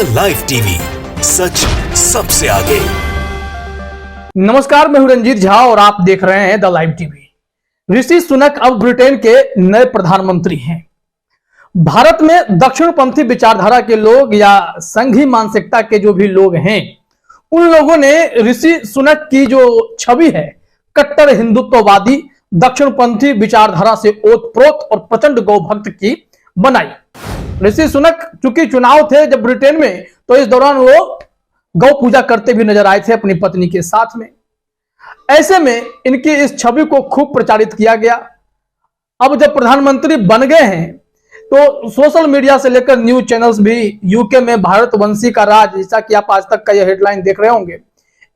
The live TV, सच सबसे आगे। नमस्कार, मैं हूं रंजीत झा और आप देख रहे हैं the live TV. Rishi Sunak अब ब्रिटेन के नए प्रधानमंत्री हैं। भारत में दक्षिणपंथी विचारधारा के लोग या संघी मानसिकता के जो भी लोग हैं, उन लोगों ने ऋषि सुनक की जो छवि है, कट्टर हिंदुत्ववादी दक्षिणपंथी विचारधारा से ओतप्रोत और प्रचंड गौभक्त की बनाई। ऋषि सुनक चूंकि चुनाव थे जब ब्रिटेन में, तो इस दौरान वो गौ पूजा करते भी नजर आए थे अपनी पत्नी के साथ में। ऐसे में इनकी इस छवि को खूब प्रचारित किया गया। अब जब प्रधानमंत्री बन गए हैं तो सोशल मीडिया से लेकर न्यूज चैनल्स भी यूके में भारतवंशी का राज, जैसा कि आप आज तक का यह हेडलाइन देख रहे होंगे,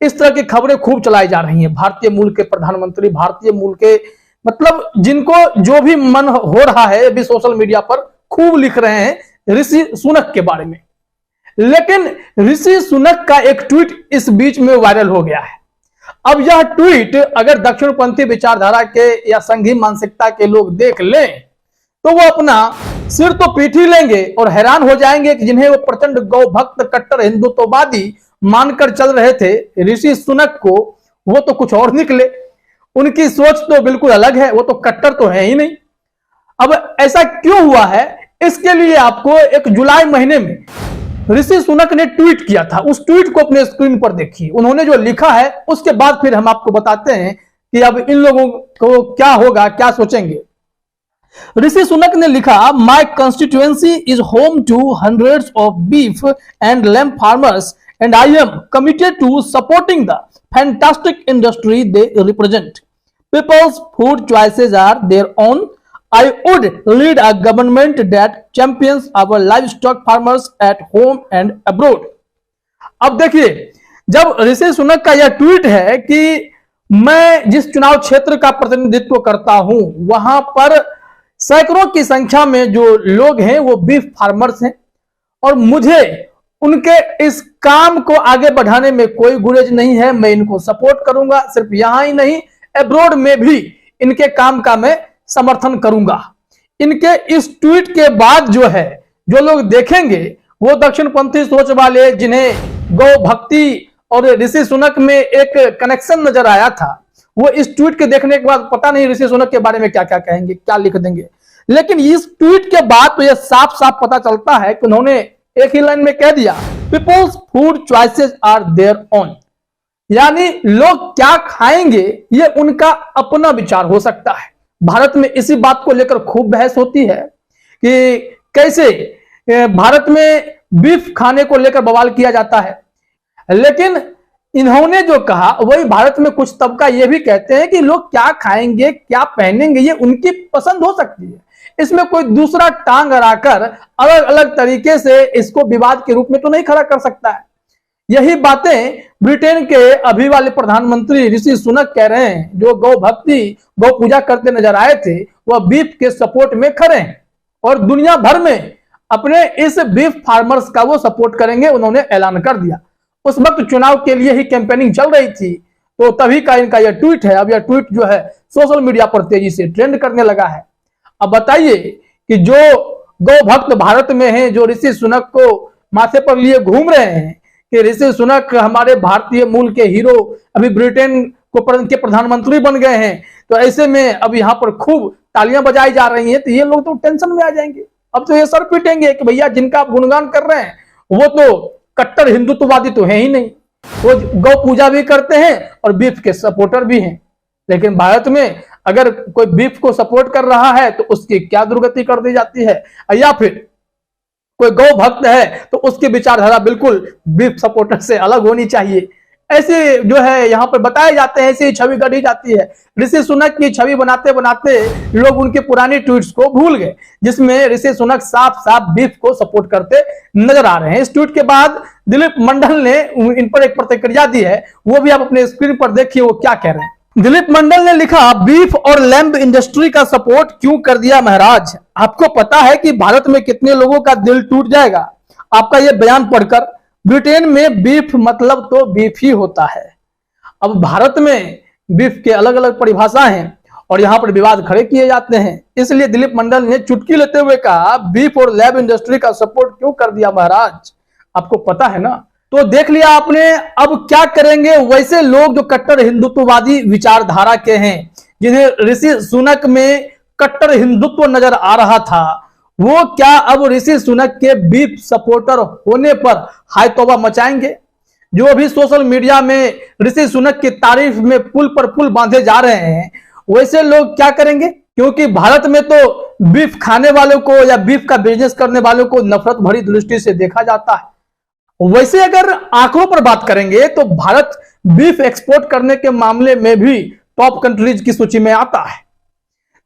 इस तरह की खबरें खूब चलाई जा रही हैं। भारतीय मूल के प्रधानमंत्री, भारतीय मूल के मतलब जिनको जो भी मन हो रहा है अभी सोशल मीडिया पर खूब लिख रहे हैं ऋषि सुनक के बारे में। लेकिन ऋषि सुनक का एक ट्वीट इस बीच में वायरल हो गया है। अब यह ट्वीट अगर दक्षिणपंथी विचारधारा के या संघी मानसिकता के लोग देख लें तो वो अपना सिर तो पीट ही लेंगे और हैरान हो जाएंगे कि जिन्हें वो प्रचंड गौभक्त कट्टर हिंदुत्ववादी मानकर चल रहे थे ऋषि सुनक को, वो तो कुछ और निकले। उनकी सोच तो बिल्कुल अलग है, वो तो कट्टर तो है ही नहीं। अब ऐसा क्यों हुआ है, इसके लिए आपको एक जुलाई महीने में ऋषि सुनक ने ट्वीट किया था। उस ट्वीट को अपने स्क्रीन पर देखिए। उन्होंने जो लिखा है उसके बाद फिर हम आपको बताते हैं कि अब इन लोगों को क्या होगा, क्या सोचेंगे। ऋषि सुनक ने लिखा, my constituency is home to hundreds of beef and lamb farmers and I am committed to supporting the fantastic industry they represent. People's food choices are their own. I would lead a government that champions our livestock farmers at home and abroad. अब देखिए, जब ऋषि सुनक का यह tweet है कि मैं जिस चुनाव क्षेत्र का प्रतिनिधित्व करता हूं वहां पर सैकड़ों की संख्या में जो लोग हैं वो बीफ फार्मर्स हैं और मुझे उनके इस काम को आगे बढ़ाने में कोई गुरेज नहीं है, मैं इनको सपोर्ट करूंगा। सिर्फ यहां ही नहीं, एब्रोड में भी इनके काम का मैं समर्थन करूंगा। इनके इस ट्वीट के बाद जो है, जो लोग देखेंगे वो दक्षिणपंथी सोच वाले, जिन्हें गौ भक्ति और ऋषि सुनक में एक कनेक्शन नजर आया था, वो इस ट्वीट के देखने के बाद पता नहीं ऋषि सुनक के बारे में क्या क्या कहेंगे, क्या लिख देंगे। लेकिन इस ट्वीट के बाद तो यह साफ साफ पता चलता है कि उन्होंने एक ही लाइन में कह दिया, people's food choices are their own. यानी लोग क्या खाएंगे ये उनका अपना विचार हो सकता है। भारत में इसी बात को लेकर खूब बहस होती है कि कैसे भारत में बीफ खाने को लेकर बवाल किया जाता है। लेकिन इन्होंने जो कहा वही भारत में कुछ तबका ये भी कहते हैं कि लोग क्या खाएंगे, क्या पहनेंगे, ये उनकी पसंद हो सकती है। इसमें कोई दूसरा टांग अड़ाकर अलग अलग तरीके से इसको विवाद के रूप में तो नहीं खड़ा कर सकता है। यही बातें ब्रिटेन के अभी वाले प्रधानमंत्री ऋषि सुनक कह रहे हैं, जो गौ भक्ति, गौ पूजा करते नजर आए थे, वह बीफ के सपोर्ट में खड़े हैं और दुनिया भर में अपने इस बीफ फार्मर्स का वो सपोर्ट करेंगे, उन्होंने ऐलान कर दिया। उस वक्त चुनाव के लिए ही कैंपेनिंग चल रही थी, तो तभी का इनका यह ट्वीट है। अब यह ट्वीट जो है सोशल मीडिया पर तेजी से ट्रेंड करने लगा है। अब बताइए कि जो गौ भक्त भारत में है, जो ऋषि सुनक को माथे पर लिए घूम रहे हैं कि ऋषि सुनक हमारे भारतीय मूल के हीरो अभी ब्रिटेन के प्रधानमंत्री बन गए हैं, तो ऐसे में अब यहाँ पर खूब तालियां बजाई जा रही हैं, तो ये लोग तो टेंशन में आ जाएंगे। अब तो ये सर पीटेंगे कि भैया जिनका आप गुणगान कर रहे हैं वो तो कट्टर हिंदुत्ववादी तो है ही नहीं, वो गौ पूजा भी करते हैं और बीफ के सपोर्टर भी हैं। लेकिन भारत में अगर कोई बीफ को सपोर्ट कर रहा है तो उसकी क्या दुर्गति कर दी जाती है, या फिर कोई गौ भक्त है तो उसकी विचारधारा बिल्कुल बीफ सपोर्टर से अलग होनी चाहिए। ऐसे जो है यहाँ पर बताए जाते हैं, ऐसी छवि गढ़ी जाती है। ऋषि सुनक की छवि बनाते बनाते लोग उनके पुरानी ट्वीट्स को भूल गए, जिसमें ऋषि सुनक साफ साफ बीफ को सपोर्ट करते नजर आ रहे हैं। इस ट्वीट के बाद दिलीप मंडल ने इन पर एक प्रतिक्रिया दी है, वो भी आप अपने स्क्रीन पर देखिए वो क्या कह रहे हैं। दिलीप मंडल ने लिखा, बीफ और लैम्प इंडस्ट्री का सपोर्ट क्यों कर दिया महाराज? आपको पता है कि भारत में कितने लोगों का दिल टूट जाएगा आपका यह बयान पढ़कर। ब्रिटेन में बीफ मतलब तो बीफ ही होता है। अब भारत में बीफ के अलग अलग परिभाषाएं हैं और यहां पर विवाद खड़े किए जाते हैं। इसलिए दिलीप मंडल ने चुटकी लेते हुए कहा, बीफ और लैब इंडस्ट्री का सपोर्ट क्यों कर दिया महाराज? आपको पता है ना। तो देख लिया आपने, अब क्या करेंगे वैसे लोग जो कट्टर हिंदुत्ववादी विचारधारा के हैं, जिन्हें ऋषि सुनक में कट्टर हिंदुत्व नजर आ रहा था, वो क्या अब ऋषि सुनक के बीफ सपोर्टर होने पर हाय तौबा मचाएंगे? जो भी सोशल मीडिया में ऋषि सुनक की तारीफ में पुल पर पुल बांधे जा रहे हैं, वैसे लोग क्या करेंगे? क्योंकि भारत में तो बीफ खाने वालों को या बीफ का बिजनेस करने वालों को नफरत भरी दृष्टि से देखा जाता है। वैसे अगर आंकड़ों पर बात करेंगे तो भारत बीफ एक्सपोर्ट करने के मामले में भी टॉप कंट्रीज की सूची में आता है।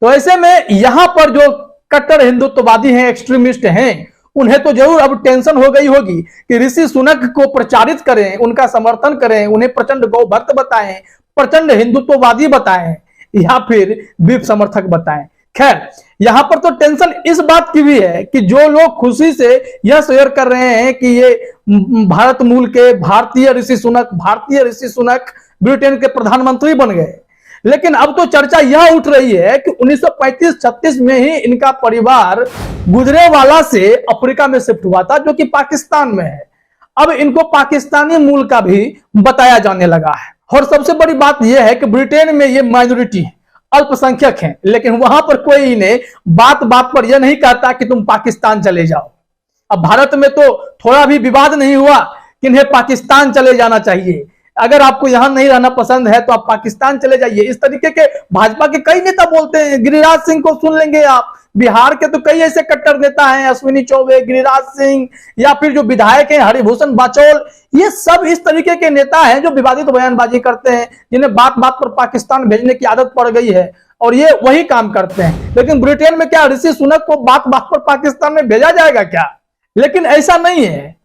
तो ऐसे में यहां पर जो कट्टर हिंदुत्ववादी हैं, एक्सट्रीमिस्ट हैं, उन्हें तो जरूर अब टेंशन हो गई होगी कि ऋषि सुनक को प्रचारित करें, उनका समर्थन करें, उन्हें प्रचंड गौ भक्त बताएं, प्रचंड हिंदुत्ववादी बताएं या फिर बीफ समर्थक बताएं। खैर, यहां पर तो टेंशन इस बात की भी है कि जो लोग खुशी से यह शेयर कर रहे हैं कि ये भारत मूल के भारतीय ऋषि सुनक ब्रिटेन के प्रधानमंत्री बन गए, लेकिन अब तो चर्चा यह उठ रही है कि 1935-36 में ही इनका परिवार गुजरेवाला से अफ्रीका में शिफ्ट हुआ था, जो कि पाकिस्तान में है। अब इनको पाकिस्तानी मूल का भी बताया जाने लगा है। और सबसे बड़ी बात यह है कि ब्रिटेन में ये माइनॉरिटी है, अल्पसंख्यक हैं, लेकिन वहां पर कोई इन्हें बात बात पर यह नहीं कहता कि तुम पाकिस्तान चले जाओ। अब भारत में तो थोड़ा भी विवाद नहीं हुआ कि इन्हें पाकिस्तान चले जाना चाहिए, अगर आपको यहां नहीं रहना पसंद है तो आप पाकिस्तान चले जाइए। इस तरीके के भाजपा के कई नेता बोलते हैं। गिरिराज सिंह को सुन लेंगे आप, बिहार के तो कई ऐसे कट्टर नेता हैं, अश्विनी चौबे, गिरिराज सिंह, या फिर जो विधायक हैं हरिभूषण बाचौल, ये सब इस तरीके के नेता हैं जो विवादित बयानबाजी करते हैं, जिन्हें बात बात पर पाकिस्तान भेजने की आदत पड़ गई है और ये वही काम करते हैं। लेकिन ब्रिटेन में क्या ऋषि सुनक को बात बात पर पाकिस्तान में भेजा जाएगा क्या? लेकिन ऐसा नहीं है।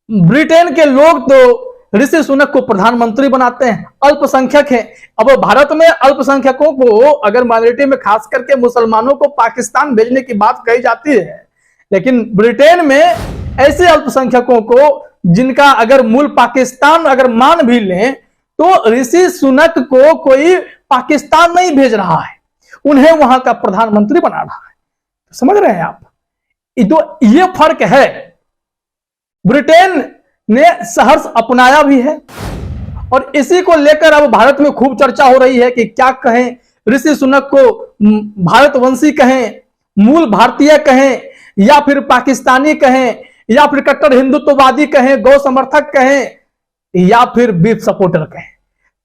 ब्रिटेन के लोग तो ऋषि सुनक को प्रधानमंत्री बनाते हैं, अल्पसंख्यक हैं। अब भारत में अल्पसंख्यकों को, अगर माइनॉरिटी में खास करके मुसलमानों को पाकिस्तान भेजने की बात कही जाती है, लेकिन ब्रिटेन में ऐसे अल्पसंख्यकों को जिनका अगर मूल पाकिस्तान अगर मान भी लें तो ऋषि सुनक को कोई पाकिस्तान नहीं भेज रहा है, उन्हें वहां का प्रधानमंत्री बना रहा है। समझ रहे हैं आप? तो ये फर्क है। ब्रिटेन ने सहर्ष अपनाया भी है और इसी को लेकर अब भारत में खूब चर्चा हो रही है कि क्या कहें, ऋषि सुनक को भारतवंशी कहें, मूल भारतीय कहें, या फिर पाकिस्तानी कहें, या फिर कट्टर हिंदुत्ववादी कहें, गौ समर्थक कहें, या फिर बीफ सपोर्टर कहें।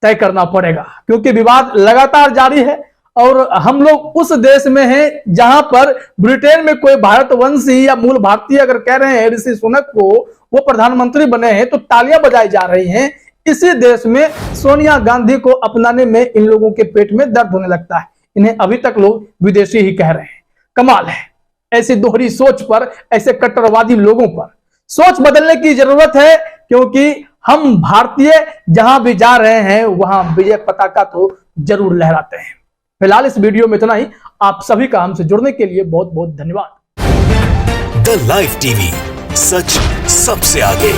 तय करना पड़ेगा, क्योंकि विवाद लगातार जारी है और हम लोग उस देश में हैं जहां पर ब्रिटेन में कोई भारतवंशी या मूल भारतीय अगर कह रहे हैं ऋषि सुनक को वो प्रधानमंत्री बने हैं तो तालियां बजाई जा रही हैं। इसी देश में सोनिया गांधी को अपनाने में इन लोगों के पेट में दर्द होने लगता है। इन्हें अभी तक लोग विदेशी ही कह रहे हैं। कमाल है, ऐसी दोहरी सोच पर, ऐसे कट्टरवादी लोगों पर सोच बदलने की जरूरत है, क्योंकि हम भारतीय जहां भी जा रहे हैं वहां विजय पताका तो जरूर लहराते हैं। फिलहाल इस वीडियो में इतना ही। आप सभी का हमसे जुड़ने के लिए बहुत बहुत धन्यवाद। द लाइव टीवी, सच सबसे आगे।